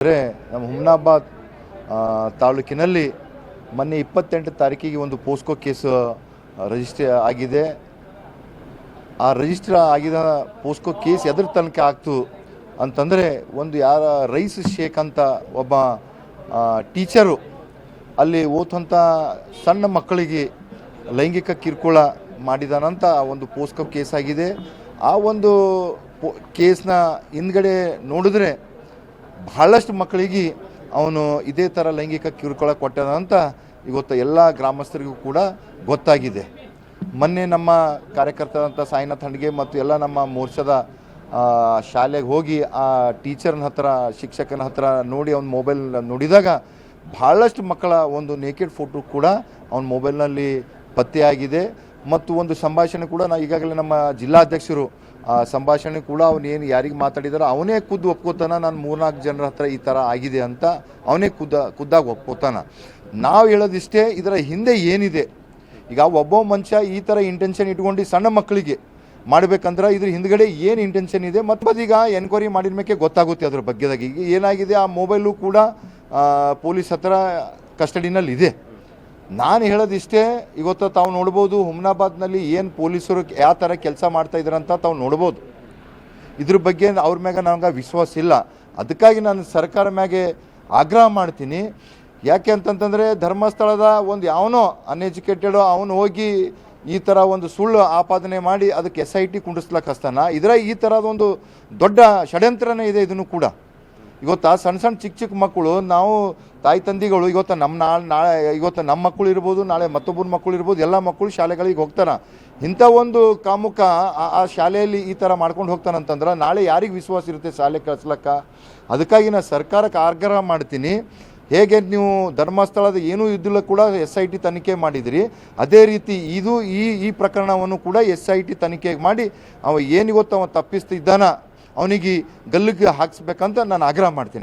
ಅಂದರೆ ನಮ್ಮ ಹುಮ್ನಾಬಾದ್ ತಾಲೂಕಿನಲ್ಲಿ ಮೊನ್ನೆ 28 ತಾರೀಕಿಗೆ ಒಂದು ಪೋಸ್ಕೋ ಕೇಸ್ ರಿಜಿಸ್ಟರ್ ಆಗಿದೆ. ಆ ರಿಜಿಸ್ಟರ್ ಆಗಿದ ಪೋಸ್ಕೋ ಕೇಸ್ ಎದ್ರ ತನಕ ಆಗ್ತು ಅಂತಂದರೆ, ಒಂದು ಯಾರ ರೈಸ್ ಶೇಖ್ ಅಂತ ಒಬ್ಬ ಟೀಚರು ಅಲ್ಲಿ ಓದುವಂಥ ಸಣ್ಣ ಮಕ್ಕಳಿಗೆ ಲೈಂಗಿಕ ಕಿರುಕುಳ ಮಾಡಿದಾನಂತ ಒಂದು ಪೋಸ್ಕೋ ಕೇಸ್ ಆಗಿದೆ. ಆ ಒಂದು ಕೇಸ್ನ ಹಿಂದ್ಗಡೆ ನೋಡಿದ್ರೆ ಬಹಳಷ್ಟು ಮಕ್ಕಳಿಗೆ ಅವನು ಇದೇ ಥರ ಲೈಂಗಿಕ ಕಿರುಕುಳ ಕೊಟ್ಟದಂತ ಇವತ್ತು ಎಲ್ಲ ಗ್ರಾಮಸ್ಥರಿಗೂ ಕೂಡ ಗೊತ್ತಾಗಿದೆ. ಮೊನ್ನೆ ನಮ್ಮ ಕಾರ್ಯಕರ್ತರಂಥ ಸಾಯಿನಾಥ್ ಹಂಡ್ಗೆ ಮತ್ತು ಎಲ್ಲ ನಮ್ಮ ಮೋರ್ಚಾದ ಶಾಲೆಗೆ ಹೋಗಿ ಆ ಟೀಚರ್ನ ಹತ್ರ, ಶಿಕ್ಷಕನ ಹತ್ರ ನೋಡಿ ಅವ್ನ ಮೊಬೈಲ್ ನೋಡಿದಾಗ ಭಾಳಷ್ಟು ಮಕ್ಕಳ ಒಂದು ನೇಕೆಡ್ ಫೋಟೋ ಕೂಡ ಅವನ ಮೊಬೈಲ್ನಲ್ಲಿ ಪತ್ತೆಯಾಗಿದೆ. ಮತ್ತು ಒಂದು ಸಂಭಾಷಣೆ ಕೂಡ ಈಗಾಗಲೇ ನಮ್ಮ ಜಿಲ್ಲಾಧ್ಯಕ್ಷರು ಸಂಭಾಷಣೆ ಕೂಡ ಅವನೇನು ಯಾರಿಗೆ ಮಾತಾಡಿದಾರೋ ಅವನೇ ಒಪ್ಕೋತಾನ. ನಾನು 3-4 ಜನರ ಹತ್ರ ಈ ಥರ ಆಗಿದೆ ಅಂತ ಅವನೇ ಖುದ್ದಾಗಿ ಒಪ್ಕೋತಾನ. ನಾವು ಹೇಳೋದಿಷ್ಟೇ, ಇದರ ಹಿಂದೆ ಏನಿದೆ. ಈಗ ಒಬ್ಬ ಮನುಷ್ಯ ಈ ಥರ ಇಂಟೆನ್ಷನ್ ಇಟ್ಕೊಂಡು ಸಣ್ಣ ಮಕ್ಕಳಿಗೆ ಮಾಡಬೇಕಂದ್ರೆ ಇದ್ರ ಹಿಂದ್ಗಡೆ ಏನು ಇಂಟೆನ್ಷನ್ ಇದೆ ಮತ್ತು ಅದೀಗ ಎನ್ಕ್ವೈರಿ ಮಾಡಿದ ಮೇಲೆ ಗೊತ್ತಾಗುತ್ತೆ ಅದ್ರ ಬಗ್ಗೆದಾಗಿ. ಈಗ ಏನಾಗಿದೆ, ಆ ಮೊಬೈಲು ಕೂಡ ಪೊಲೀಸ್ ಹತ್ರ ಕಸ್ಟಡಿನಲ್ಲಿ ಇದೆ. ನಾನು ಹೇಳೋದಿಷ್ಟೇ, ಇವತ್ತು ತಾವು ನೋಡ್ಬೋದು ಹುಮ್ನಾಬಾದ್ನಲ್ಲಿ ಏನು ಪೊಲೀಸರು ಯಾವ ಥರ ಕೆಲಸ ಮಾಡ್ತಾಯಿದ್ದಾರೆ ಅಂತ ತಾವು ನೋಡ್ಬೋದು. ಇದ್ರ ಬಗ್ಗೆ ಅವ್ರ ಮ್ಯಾಗ ನನಗೆ ವಿಶ್ವಾಸ ಇಲ್ಲ. ಅದಕ್ಕಾಗಿ ನಾನು ಸರ್ಕಾರ ಮ್ಯಾಗೆ ಆಗ್ರಹ ಮಾಡ್ತೀನಿ. ಯಾಕೆ ಅಂತಂತಂದರೆ, ಧರ್ಮಸ್ಥಳದ ಒಂದು ಯಾವನೋ ಅನ್ಎಜುಕೇಟೆಡು ಅವನು ಹೋಗಿ ಈ ಥರ ಒಂದು ಸುಳ್ಳು ಆಪಾದನೆ ಮಾಡಿ ಅದಕ್ಕೆ SIT ಕುಂಡಿಸ್ಲಕ್ಕೆ ಹಸ್ತಾನ. ಇದರ ಈ ಥರದೊಂದು ದೊಡ್ಡ ಷಡ್ಯಂತ್ರನೇ ಇದೆ. ಇದನ್ನು ಕೂಡ ಇವತ್ತು ಸಣ್ಣ ಚಿಕ್ಕ ಮಕ್ಕಳು, ನಾವು ತಾಯಿ ತಂದೆಗಳು ಇವತ್ತು ಇವತ್ತು ನಮ್ಮ ಮಕ್ಕಳು ಇರ್ಬೋದು, ನಾಳೆ ಮತ್ತೊಬ್ಬರ ಮಕ್ಕಳು ಇರ್ಬೋದು, ಎಲ್ಲ ಮಕ್ಕಳು ಶಾಲೆಗಳಿಗೆ ಹೋಗ್ತಾನೆ. ಇಂಥ ಒಂದು ಕಾಮುಕ ಆ ಶಾಲೆಯಲ್ಲಿ ಈ ಥರ ಮಾಡ್ಕೊಂಡು ಹೋಗ್ತಾನಂತಂದ್ರೆ ನಾಳೆ ಯಾರಿಗೆ ವಿಶ್ವಾಸ ಇರುತ್ತೆ ಶಾಲೆ ಕಳಿಸ್ಲಕ್ಕ? ಅದಕ್ಕಾಗಿ ನಾನು ಸರ್ಕಾರಕ್ಕೆ ಆಗ್ರಹ ಮಾಡ್ತೀನಿ, ಹೇಗೆ ನೀವು ಧರ್ಮಸ್ಥಳದ ಏನೂ ಇದ್ದಿಲ್ಲ ಕೂಡ SIT ತನಿಖೆ ಮಾಡಿದಿರಿ, ಅದೇ ರೀತಿ ಈ ಪ್ರಕರಣವನ್ನು ಕೂಡ SIT ತನಿಖೆ ಮಾಡಿ ಅವ ಏನಿವತ್ತು ಅವ ತಪ್ಪಿಸ್ತಿದ್ದಾನ ಅವನಿಗೆ ಗಲ್ಲಿಗೆ ಹಾಕಿಸ್ಬೇಕಂತ ನಾನು ಆಗ್ರಹ ಮಾಡ್ತೀನಿ.